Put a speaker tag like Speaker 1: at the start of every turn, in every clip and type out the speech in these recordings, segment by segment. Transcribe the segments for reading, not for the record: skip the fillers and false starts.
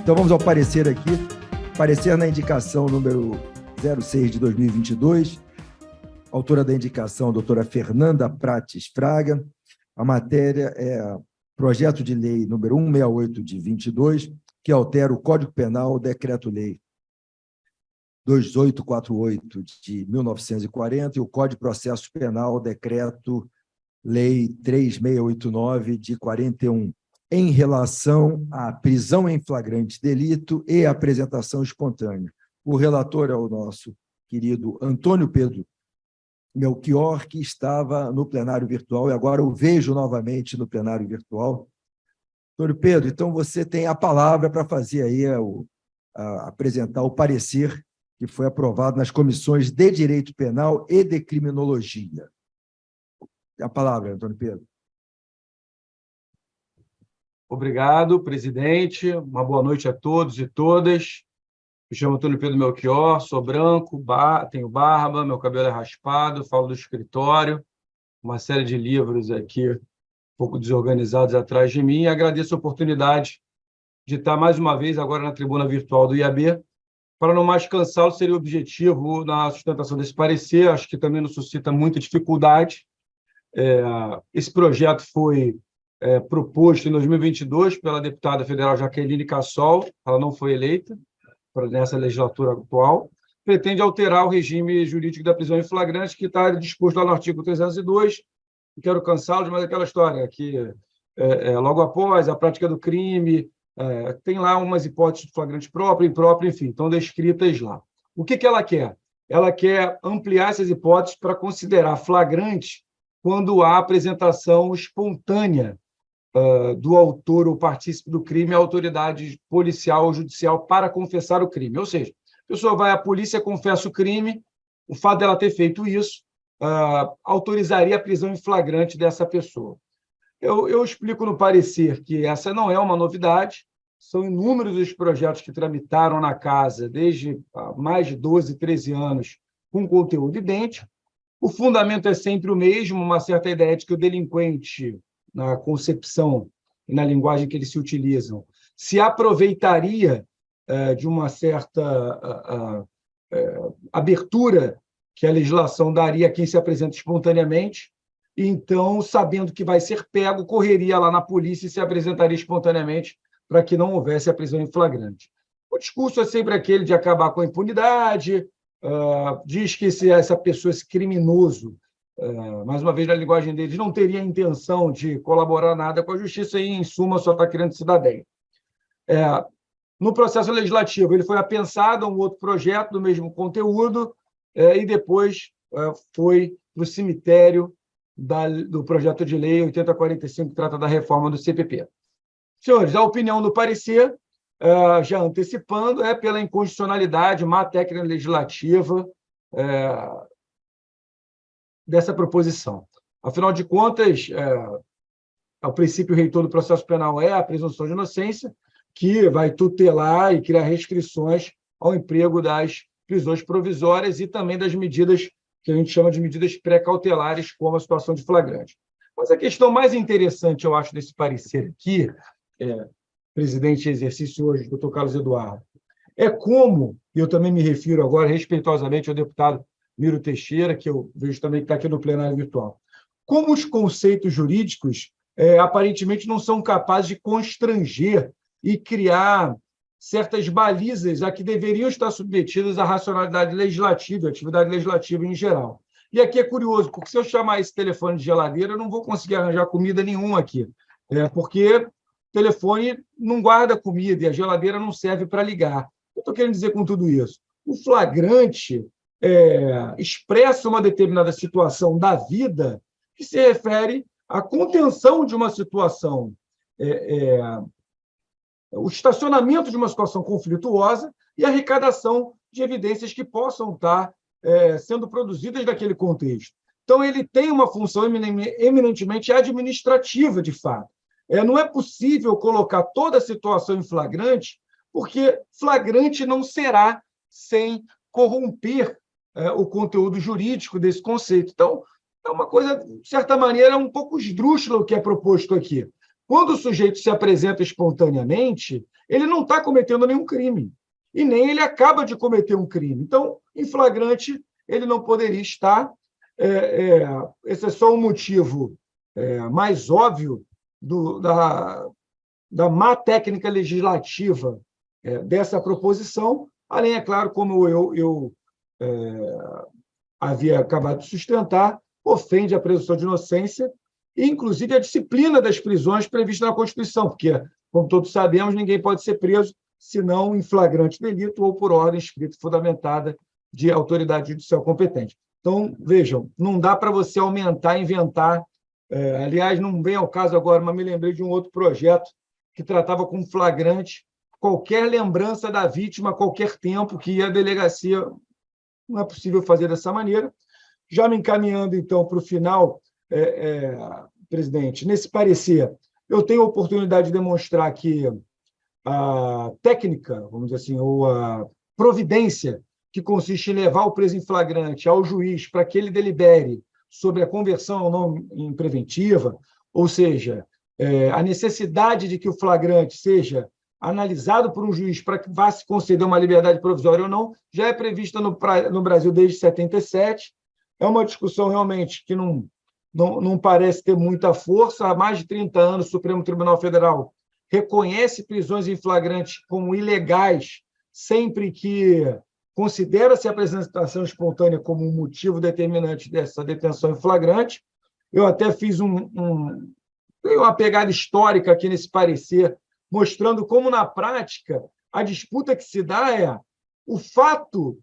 Speaker 1: Então vamos ao parecer aqui. Parecer na indicação número 06 de 2022. Autora da indicação, a doutora Fernanda Prates Fraga. A matéria é projeto de lei número 168 de 22, que altera o Código Penal, Decreto-Lei 2848 de 1940 e o Código de Processo Penal, Decreto-Lei 3689 de 41, em relação à prisão em flagrante delito e apresentação espontânea. O relator é o nosso querido Antônio Pedro Melchior, que estava no plenário virtual, e agora o vejo novamente no plenário virtual. Antônio Pedro, então você tem a palavra para fazer aí, apresentar o parecer que foi aprovado nas comissões de Direito Penal e de Criminologia. A palavra, Antônio Pedro.
Speaker 2: Obrigado, presidente. Uma boa noite a todos e todas. Me chamo Antônio Pedro Melchior, sou branco, tenho barba, meu cabelo é raspado, falo do escritório, uma série de livros aqui, um pouco desorganizados atrás de mim, e agradeço a oportunidade de estar mais uma vez agora na tribuna virtual do IAB. Para não mais cansá-lo, seria o objetivo na sustentação desse parecer, acho que também nos suscita muita dificuldade. Esse projeto foi proposto em 2022 pela deputada federal Jaqueline Cassol, ela não foi eleita nessa legislatura atual, pretende alterar o regime jurídico da prisão em flagrante, que está disposto lá no artigo 302. Não quero cansá-los, mas aquela história que, logo após a prática do crime, tem lá umas hipóteses de flagrante próprio, impróprio, enfim, estão descritas lá. O que ela quer? Ela quer ampliar essas hipóteses para considerar flagrante quando há apresentação espontânea do autor ou partícipe do crime à autoridade policial ou judicial para confessar o crime. Ou seja, a pessoa vai à polícia, confessa o crime, o fato dela ter feito isso autorizaria a prisão em flagrante dessa pessoa. Eu explico no parecer que essa não é uma novidade, são inúmeros os projetos que tramitaram na casa desde mais de 12, 13 anos com conteúdo idêntico. O fundamento é sempre o mesmo, uma certa ideia de que o delinquente, na concepção e na linguagem que eles se utilizam, se aproveitaria de uma certa abertura que a legislação daria a quem se apresenta espontaneamente, e então, sabendo que vai ser pego, correria lá na polícia e se apresentaria espontaneamente para que não houvesse a prisão em flagrante. O discurso é sempre aquele de acabar com a impunidade, diz que se essa pessoa, esse criminoso, mais uma vez, na linguagem deles, não teria intenção de colaborar nada com a justiça e, em suma, só está querendo cidadania. No processo legislativo, ele foi apensado a um outro projeto do mesmo conteúdo e depois foi para o cemitério do projeto de lei 8045, que trata da reforma do CPP. Senhores, a opinião do parecer, já antecipando, é pela inconstitucionalidade, má técnica legislativa dessa proposição. Afinal de contas, o princípio reitor do processo penal é a presunção de inocência, que vai tutelar e criar restrições ao emprego das prisões provisórias e também das medidas que a gente chama de medidas pré-cautelares, como a situação de flagrante. Mas a questão mais interessante, eu acho, desse parecer aqui, presidente em exercício hoje, doutor Carlos Eduardo, é como, e eu também me refiro agora respeitosamente ao deputado Miro Teixeira, que eu vejo também que está aqui no plenário virtual, como os conceitos jurídicos aparentemente não são capazes de constranger e criar certas balizas a que deveriam estar submetidas à racionalidade legislativa, à atividade legislativa em geral. E aqui é curioso, porque se eu chamar esse telefone de geladeira, eu não vou conseguir arranjar comida nenhuma aqui, porque o telefone não guarda comida e a geladeira não serve para ligar. Eu estou querendo dizer com tudo isso? O flagrante expressa uma determinada situação da vida que se refere à contenção de uma situação, o estacionamento de uma situação conflituosa e a arrecadação de evidências que possam estar sendo produzidas naquele contexto. Então, ele tem uma função eminentemente administrativa, de fato. Não é possível colocar toda a situação em flagrante, porque flagrante não será sem corromper o conteúdo jurídico desse conceito. Então, é uma coisa, de certa maneira, um pouco esdrúxula o que é proposto aqui. Quando o sujeito se apresenta espontaneamente, ele não está cometendo nenhum crime, e nem ele acaba de cometer um crime. Então, em flagrante, ele não poderia estar. Esse é só um motivo mais óbvio da má técnica legislativa dessa proposição, além, é claro, como eu havia acabado de sustentar, ofende a presunção de inocência e, inclusive, a disciplina das prisões prevista na Constituição, porque, como todos sabemos, ninguém pode ser preso senão em flagrante delito ou por ordem escrita e fundamentada de autoridade judicial competente. Então, vejam, não dá para você aumentar, inventar. Aliás, não vem ao caso agora, mas me lembrei de um outro projeto que tratava com flagrante qualquer lembrança da vítima a qualquer tempo que a delegacia. Não é possível fazer dessa maneira. Já me encaminhando, então, para o final, presidente, nesse parecer, eu tenho a oportunidade de demonstrar que a técnica, vamos dizer assim, ou a providência que consiste em levar o preso em flagrante ao juiz para que ele delibere sobre a conversão ou não em preventiva, ou seja, a necessidade de que o flagrante seja analisado por um juiz para que vá se conceder uma liberdade provisória ou não, já é prevista no Brasil desde 77. É uma discussão realmente que não parece ter muita força. Há mais de 30 anos, o Supremo Tribunal Federal reconhece prisões em flagrante como ilegais sempre que considera-se a apresentação espontânea como um motivo determinante dessa detenção em flagrante. Eu até fiz uma pegada histórica aqui nesse parecer, mostrando como, na prática, a disputa que se dá é o fato,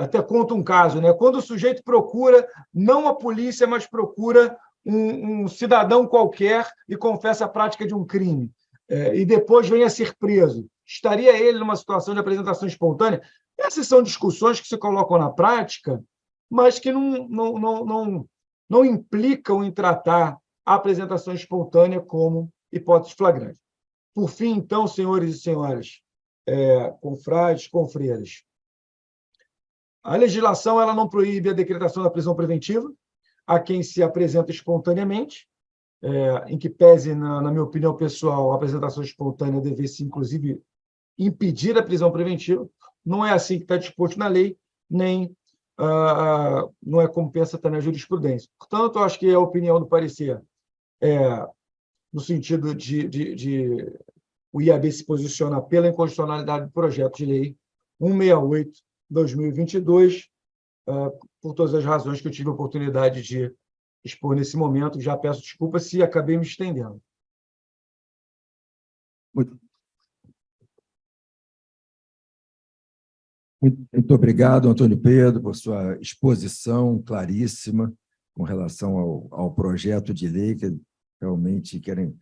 Speaker 2: até conta um caso, né? Quando o sujeito procura, não a polícia, mas procura um cidadão qualquer e confessa a prática de um crime, e depois vem a ser preso. Estaria ele numa situação de apresentação espontânea? Essas são discussões que se colocam na prática, mas que não implicam em tratar a apresentação espontânea como hipótese flagrante. Por fim, então, senhores e senhoras, confrades, confreiras, a legislação ela não proíbe a decretação da prisão preventiva a quem se apresenta espontaneamente, em que pese, na minha opinião pessoal, a apresentação espontânea devesse, inclusive, impedir a prisão preventiva. Não é assim que está disposto na lei, nem não é como pensa também a jurisprudência. Portanto, eu acho que a opinião do parecer no sentido de o IAB se posicionar pela inconstitucionalidade do projeto de lei 168/2022, por todas as razões que eu tive a oportunidade de expor nesse momento. Já peço desculpas se acabei me estendendo.
Speaker 1: Muito obrigado, Antônio Pedro, por sua exposição claríssima com relação ao projeto de lei, que realmente querem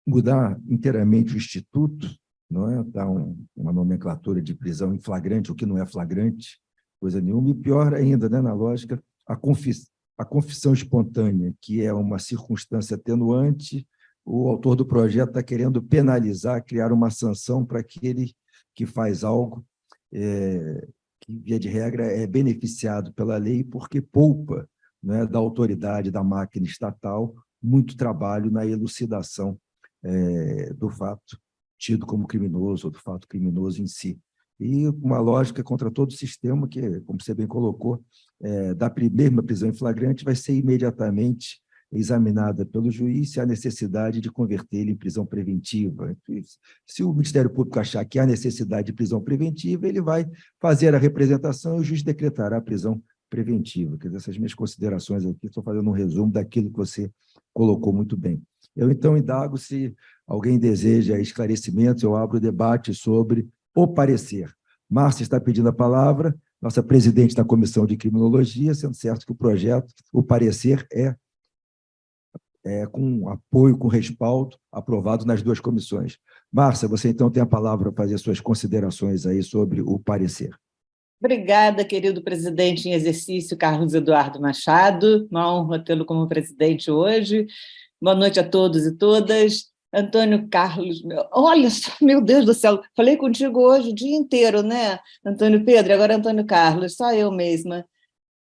Speaker 1: mudar inteiramente o Instituto, não é? Dar uma nomenclatura de prisão em flagrante, o que não é flagrante, coisa nenhuma, e pior ainda, né, na lógica, a confissão espontânea, que é uma circunstância atenuante. O autor do projeto está querendo penalizar, criar uma sanção para aquele que faz algo que, via de regra, é beneficiado pela lei porque poupa, né, da autoridade, da máquina estatal, muito trabalho na elucidação do fato tido como criminoso, ou do fato criminoso em si. E uma lógica contra todo o sistema que, como você bem colocou, da primeira prisão em flagrante vai ser imediatamente examinada pelo juiz se há necessidade de convertê-lo em prisão preventiva. Se o Ministério Público achar que há necessidade de prisão preventiva, ele vai fazer a representação e o juiz decretará a prisão preventiva. Quer dizer, essas minhas considerações aqui, estou fazendo um resumo daquilo que você colocou muito bem. Eu, então, indago se alguém deseja esclarecimentos, eu abro o debate sobre o parecer. Márcia está pedindo a palavra, nossa presidente da Comissão de Criminologia, sendo certo que o projeto, o parecer com apoio, com respaldo, aprovado nas duas comissões. Márcia, você então tem a palavra para fazer suas considerações aí sobre o parecer.
Speaker 3: Obrigada, querido presidente em exercício, Carlos Eduardo Machado. Uma honra tê-lo como presidente hoje. Boa noite a todos e todas. Antônio Carlos, olha só, meu Deus do céu, falei contigo hoje o dia inteiro, né? Antônio Pedro, agora Antônio Carlos, só eu mesma.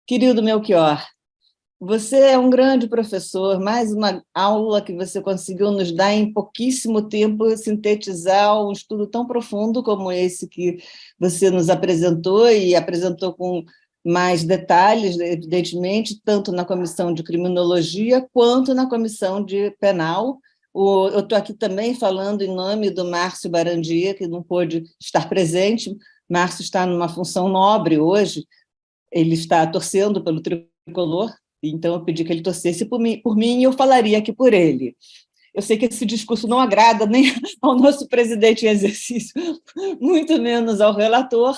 Speaker 3: Querido Melchior, Você é um grande professor, mais uma aula que você conseguiu nos dar em pouquíssimo tempo, sintetizar um estudo tão profundo como esse que você nos apresentou, e apresentou com mais detalhes, evidentemente, tanto na Comissão de Criminologia quanto na Comissão de Penal. Eu estou aqui também falando em nome do Márcio Barandier, que não pôde estar presente. Márcio está numa função nobre hoje, ele está torcendo pelo tricolor, então eu pedi que ele torcesse por mim e eu falaria aqui por ele. Eu sei que esse discurso não agrada nem ao nosso presidente em exercício, muito menos ao relator,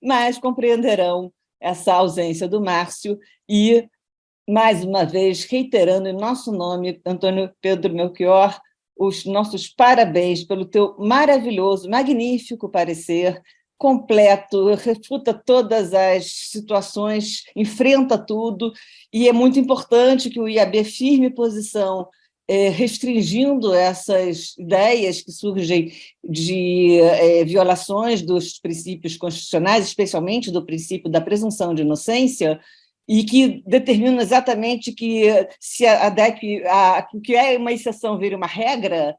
Speaker 3: mas compreenderão essa ausência do Márcio e, mais uma vez, reiterando em nosso nome, Antônio Pedro Melchior, os nossos parabéns pelo teu maravilhoso, magnífico parecer, completo, refuta todas as situações, enfrenta tudo, e é muito importante que o IAB firme posição, restringindo essas ideias que surgem de violações dos princípios constitucionais, especialmente do princípio da presunção de inocência, e que determinam exatamente que, se o que é uma exceção vira uma regra,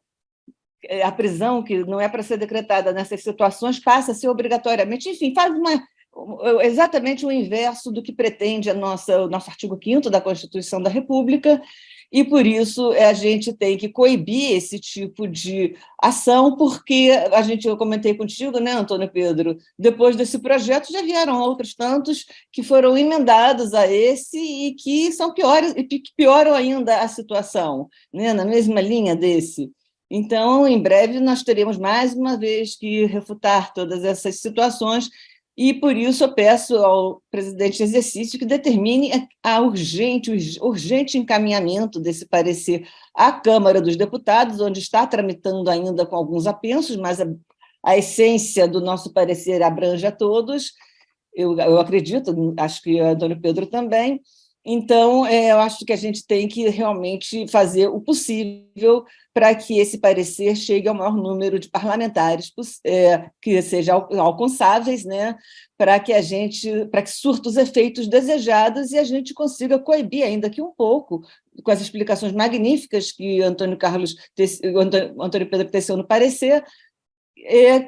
Speaker 3: a prisão, que não é para ser decretada nessas situações, passa a ser obrigatoriamente, enfim, faz exatamente o inverso do que pretende o nosso artigo 5º da Constituição da República, e, por isso, a gente tem que coibir esse tipo de ação, porque eu comentei contigo, né, Antônio Pedro, depois desse projeto já vieram outros tantos que foram emendados a esse e que são piores, e que pioram ainda a situação, né, na mesma linha desse. Então, em breve, nós teremos mais uma vez que refutar todas essas situações, e, por isso, eu peço ao presidente em exercício que determine o urgente encaminhamento desse parecer à Câmara dos Deputados, onde está tramitando ainda com alguns apensos, mas a essência do nosso parecer abrange a todos, eu acredito, acho que o Antônio Pedro também. Então, eu acho que a gente tem que realmente fazer o possível para que esse parecer chegue ao maior número de parlamentares que sejam alcançáveis, né, para que surta os efeitos desejados e a gente consiga coibir ainda aqui um pouco, com as explicações magníficas que Antônio Pedro teceu no parecer,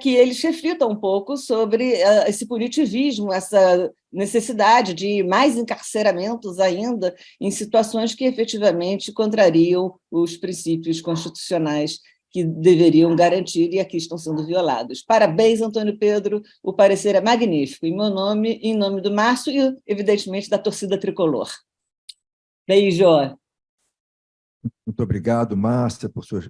Speaker 3: que eles reflitam um pouco sobre esse punitivismo, essa necessidade de mais encarceramentos ainda em situações que efetivamente contrariam os princípios constitucionais que deveriam garantir e aqui estão sendo violados. Parabéns, Antônio Pedro, o parecer é magnífico, em meu nome, em nome do Márcio e, evidentemente, da torcida tricolor. Beijo.
Speaker 1: Muito obrigado, Márcia, por suas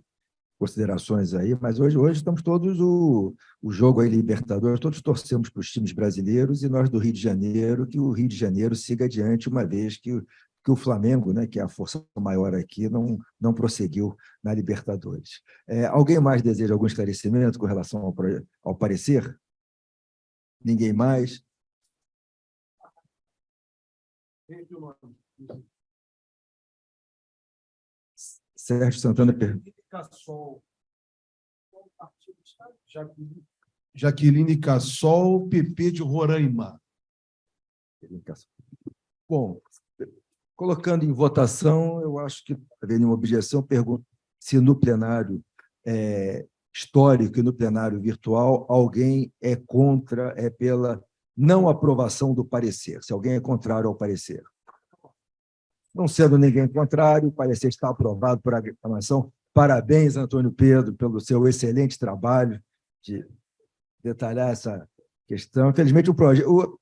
Speaker 1: considerações aí, mas hoje estamos todos o jogo aí Libertadores, todos torcemos para os times brasileiros e nós do Rio de Janeiro, que o Rio de Janeiro siga adiante, uma vez que o Flamengo, né, que é a força maior aqui, não prosseguiu na Libertadores. Alguém mais deseja algum esclarecimento com relação ao parecer? Ninguém mais? Sérgio Santana pergunta.
Speaker 4: Jaqueline Cassol, PP de Roraima.
Speaker 1: Bom, colocando em votação, eu acho que não haveria nenhuma objeção. Pergunto se no plenário histórico e no plenário virtual alguém é contra, pela não aprovação do parecer, se alguém é contrário ao parecer. Não sendo ninguém contrário, o parecer está aprovado por aclamação. Parabéns, Antônio Pedro, pelo seu excelente trabalho de detalhar essa questão. Infelizmente, o projeto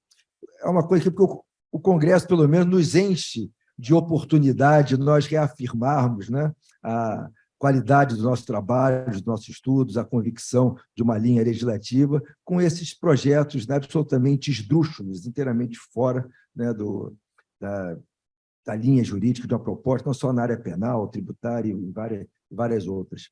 Speaker 1: é uma coisa que o Congresso, pelo menos, nos enche de oportunidade de nós reafirmarmos, né, a qualidade do nosso trabalho, dos nossos estudos, a convicção de uma linha legislativa, com esses projetos, né, absolutamente esdrúxulos, inteiramente fora, né, da linha jurídica de uma proposta, não só na área penal, tributária e várias outras.